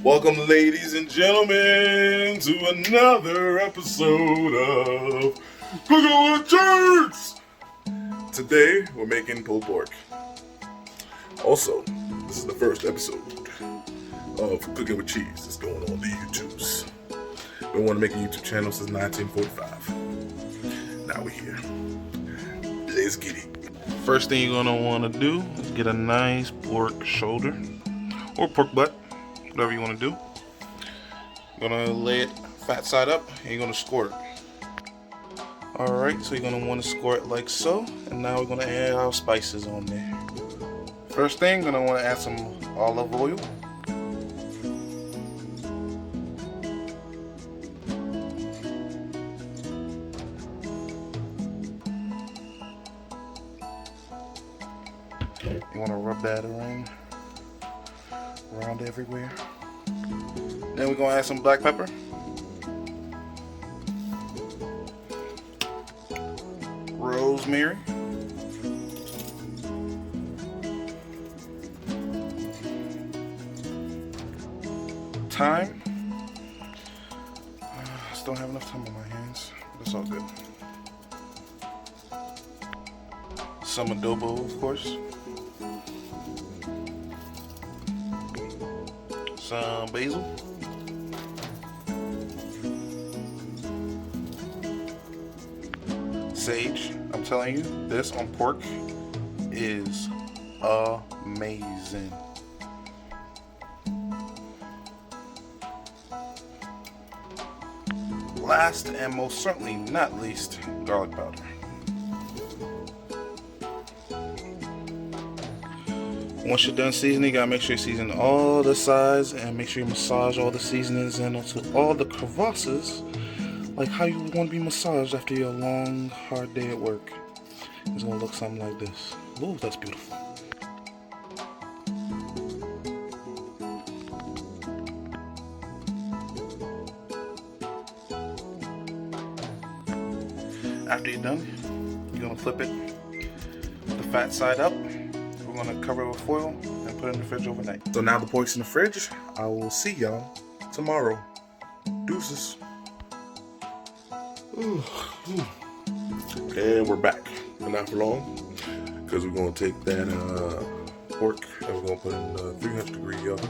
Welcome, ladies and gentlemen, to another episode of Cooking with Jerks. Today, we're making pulled pork. Also, this is the first episode of Cooking with Cheese that's going on the YouTubes. Been wanting to make a YouTube channel since 1945. Now we're here. Let's get it. First thing you're gonna want to do is get a nice pork shoulder or pork butt, whatever you want to do. You're gonna lay it fat side up and you're gonna score it. Alright, so you're gonna want to score it like so, and now we're gonna add our spices on there. First thing, you're gonna want to add some olive oil. You want to rub that around everywhere. Then we're going to add some black pepper. Rosemary. Thyme. I just don't have enough time on my hands. That's all good. Some adobo, of course. Some basil. Sage. I'm telling you, this on pork is amazing. Last and most certainly not least, garlic powder. Once you're done seasoning, you gotta make sure you season all the sides and make sure you massage all the seasonings in onto all the crevasses, like how you want to be massaged after your long, hard day at work. It's gonna look something like this. Ooh, that's beautiful. After you're done, you're gonna flip it the fat side up. We're gonna cover it with foil and put it in the fridge overnight. So now the pork's in the fridge. I will see y'all tomorrow. Deuces. Ooh. And we're back. But not for long. Because we're going to take that pork and we're going to put it in the 300-degree oven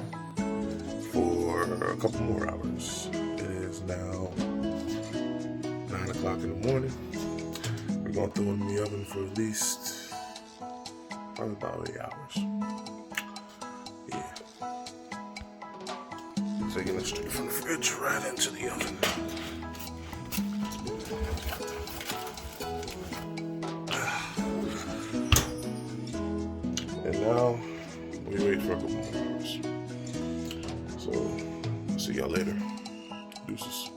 for a couple more hours. It is now 9 o'clock in the morning. We're going to throw it in the oven for at least probably about 8 hours. Yeah. Taking it straight from the fridge right into the oven. And now we wait for a couple more hours. So I'll see y'all later. Deuces.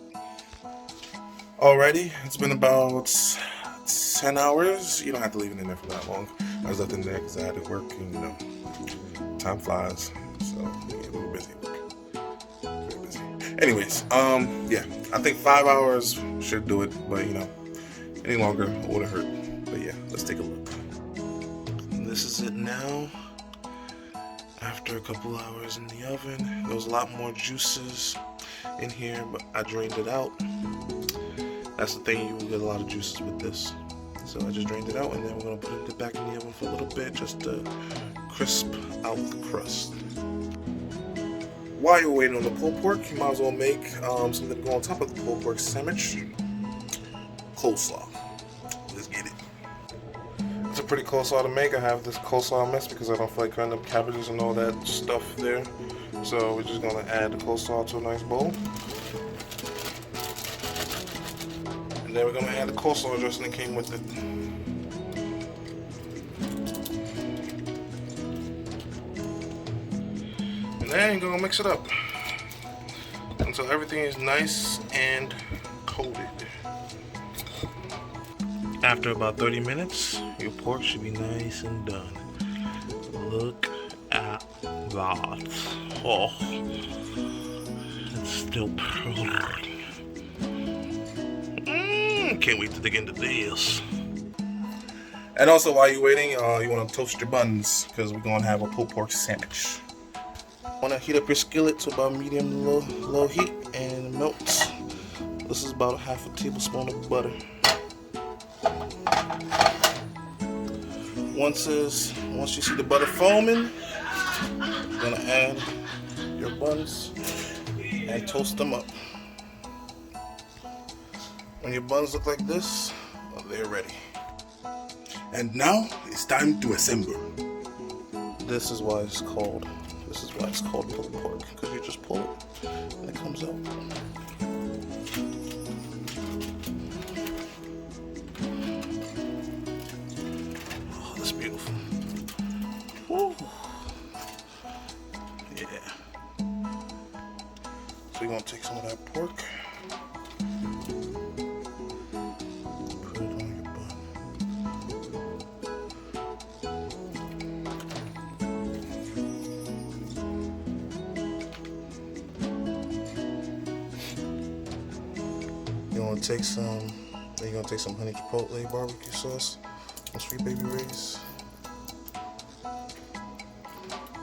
Alrighty, it's been about 10 hours. You don't have to leave it in there for that long. I was left in there because I had to work, and time flies. So yeah, we were busy at work. Very busy. Anyways, yeah, I think 5 hours should do it, but any longer wouldn't hurt. But yeah, let's take a look. And this is it now. After a couple hours in the oven, there was a lot more juices in here, but I drained it out. That's the thing, you will get a lot of juices with this. So I just drained it out, and then we're going to put it back in the oven for a little bit just to crisp out the crust. While you're waiting on the pulled pork, you might as well make something to go on top of the pulled pork sandwich. Coleslaw. Let's get it. It's a pretty coleslaw to make. I have this coleslaw mess because I don't feel like cutting up cabbages and all that stuff there. So we're just going to add the coleslaw to a nice bowl. And then we're going to add the coleslaw dressing that came with it. And then you're going to mix it up until everything is nice and coated. After about 30 minutes, your pork should be nice and done. Look at that. Oh, it's still perfect. Can't wait to dig into this. And also, while you're waiting, you want to toast your buns because we're going to have a pulled pork sandwich. Want to heat up your skillet to about medium to low heat and melt. This is about half a tablespoon of butter. Once you see the butter foaming, you're gonna add your buns and toast them up. When your buns look like this, they're ready. And now it's time to assemble. This is why it's called pulled pork, because you just pull it and it comes out. Oh, that's beautiful. Woo. Yeah. So you're gonna take some of that pork. Put it on your bun. You're gonna take some honey chipotle barbecue sauce, some Sweet Baby Ray's.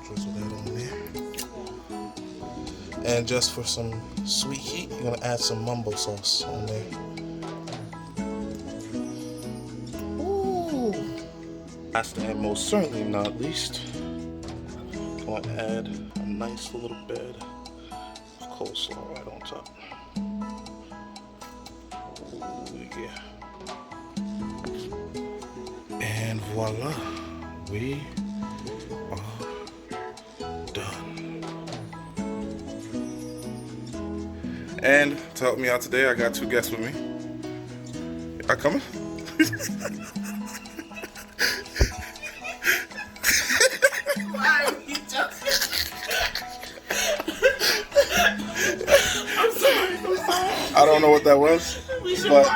Drizzle that on there. And just for some sweet heat, you're gonna add some mumbo sauce on there. Ooh. Last and most certainly not least, I'm gonna add a nice little bed of coleslaw right on top. Yeah. And voila, we are done. And to help me out today, I got two guests with me. Y'all coming? Why are you joking? I'm sorry. I don't know what that was, but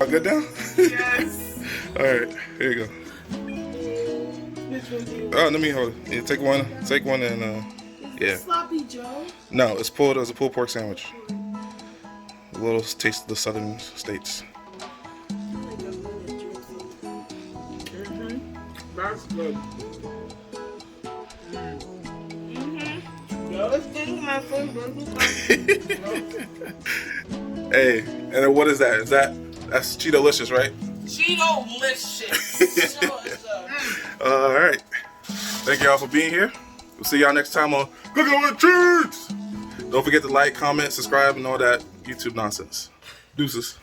are good now? Yes. All right, here you go. Which one do you want? Oh, let me hold it. Yeah, take one, and yeah. Sloppy Joe. No, it's pulled. It was a pulled pork sandwich. A little taste of the southern states. That's good. Let's get my favorite. Hey, and then what is that? That's Cheeto-licious, right? Cheeto-licious. All right. Thank y'all for being here. We'll see y'all next time on Cooking with Cheese. Don't forget to like, comment, subscribe, and all that YouTube nonsense. Deuces.